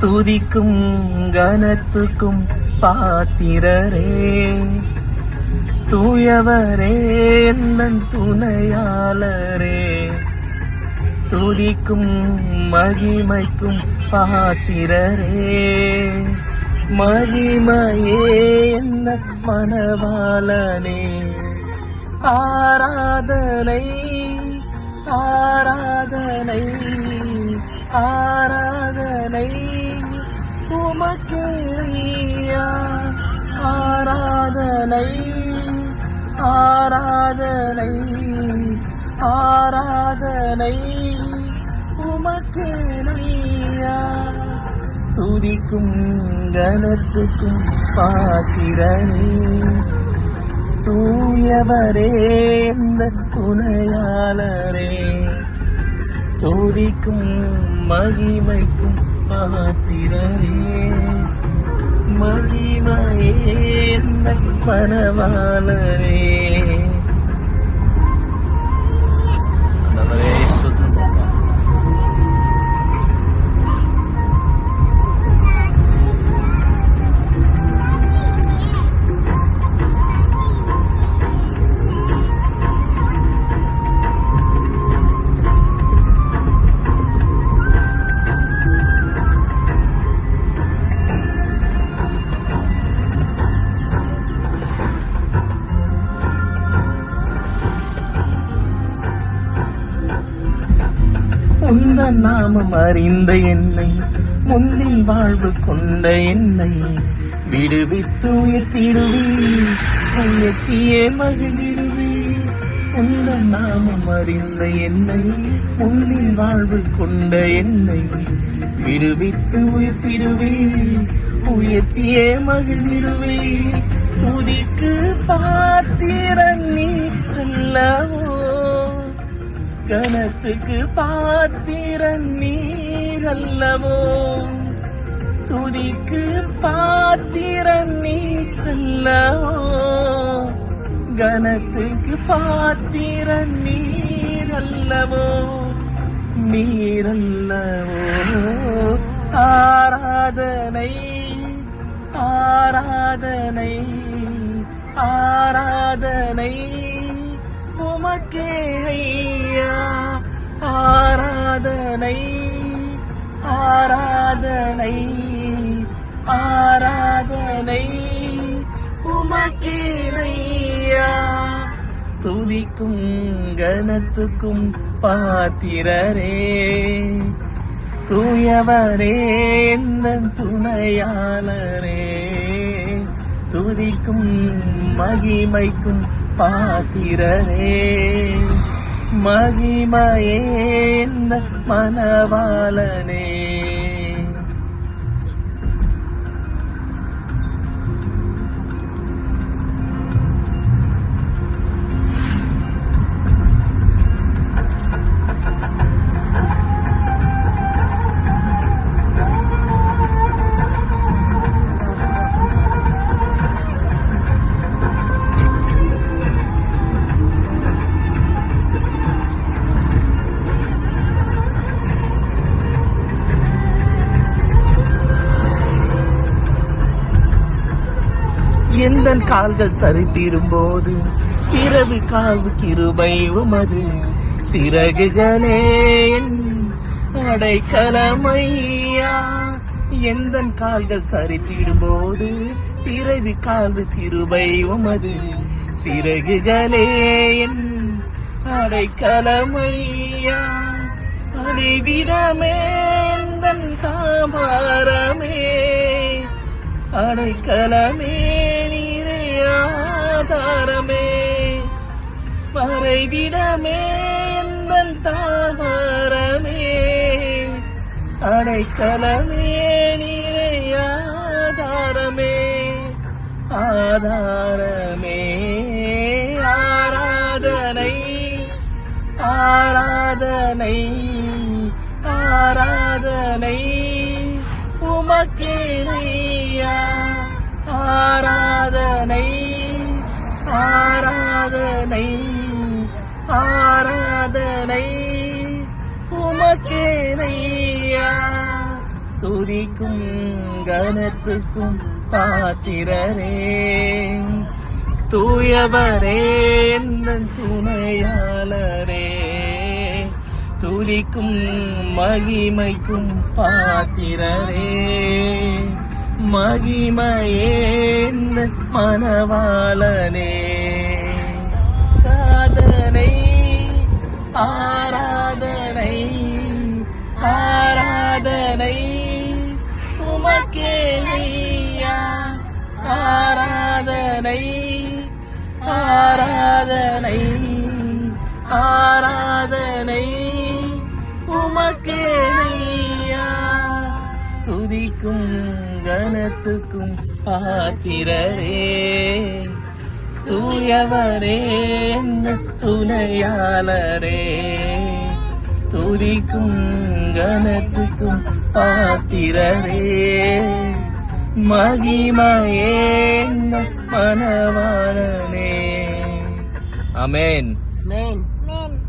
துதிக்கும் கனத்துக்கும் பாத்திரரே, தூயவரே எந்தன் துணையாளரே, துதிக்கும் மகிமைக்கும் பாத்திரரே, மகிமையே என்ன மனவாளனே, ஆராதனை ஆராதனை ஆராதனை உமக்கேயா, ஆராதனை ஆராதனை ஆராதனை உமக்கேயா, துதிக்கும் கனத்துக்கும் பாத்திரனே, தூயவரே இந்த துணையாளரே, துதிக்கும் மகிமைக்கும் பாத்திரரே, மகிமையே இந்த மனவாளரே. உந்தன் நாமம் அறிந்த என்னை, முந்தின் வாழ்வு கொண்ட என்னை விடுவித்து உயர்த்திடுவீர், உயர்த்தியே மகிழ்ந்திடுவீர். உந்தன் நாமம் அறிந்த என்னை, முந்தின் வாழ்வு கொண்ட என்னை விடுவித்து உயர்த்திடுவீர், உயர்த்தியே மகிழ்ந்திடுவீர். துதிக்கு பாத்திரன் நீ அல்லவோ, கனத்துக்கு பாத்திரன் நீர் அல்லவோ, துதிக்கு பாத்திரன் நீர் அல்லவோ, கனத்துக்கு பாத்திரன் நீர் அல்லவோ, நீரல்லவோ. ஆராதனை ஆராதனை ஆராதனை உமக்கே ஐயா, ஆராதனை ஆராதனை ஆராதனை உமக்கே ஐயா, துதிக்கும் கனத்துக்கும் பாத்திரரே, தூயவரே எந்தன் துணையாளரே, துதிக்கும் மகிமைக்கும் பாத்திரரே, மகிமையே என்ன மனவாளனே. எந்தன் கால்கள் சரித்திரும் போது இரவு காவு கிருபை உமது சிறகுகளே அடைக்கலமையா. எந்தன் கால்கள் சரித்திடும் போது இரவு காவு கிருபை உமது சிறகுகளே அடைக்கலமையா. அடைவிடமே எந்தன் தாமரமே, அடைக்கலமே ஆதாரமே, மறைவிடமே எந்தன் தாமரமே, அடைக்கலமே நீரே ஆதாரமே, ஆதாரமே. ஆராதனை ஆராதனை ஆராதனை உமக்கே ஐயா, ஆராதனை ஆராதனை ஆராதனை உமக்கே ஐயா, துதிக்கும் கனத்துக்கும் பாத்திரரே. தூயவரே எந்தன் துணையாளரே, துதிக்கும் மகிமைக்கும் பாத்திரரே. மகிமையே எந்தன் மணவாளனே. ஆராதனை ஆராதனை ஆராதனை உமக்கே ஐயா. ஆராதனை ஆராதனை ஆராதனை உமக்கே ஐயா. துதிக்கும் கனத்துக்கும் பாத்திரரே. தூயவரே துணையாளரே, துதிக்கும் கனத்துக்கும் பாத்திரரே. மகிமையே மணவாளனே. ஆமென். Amen.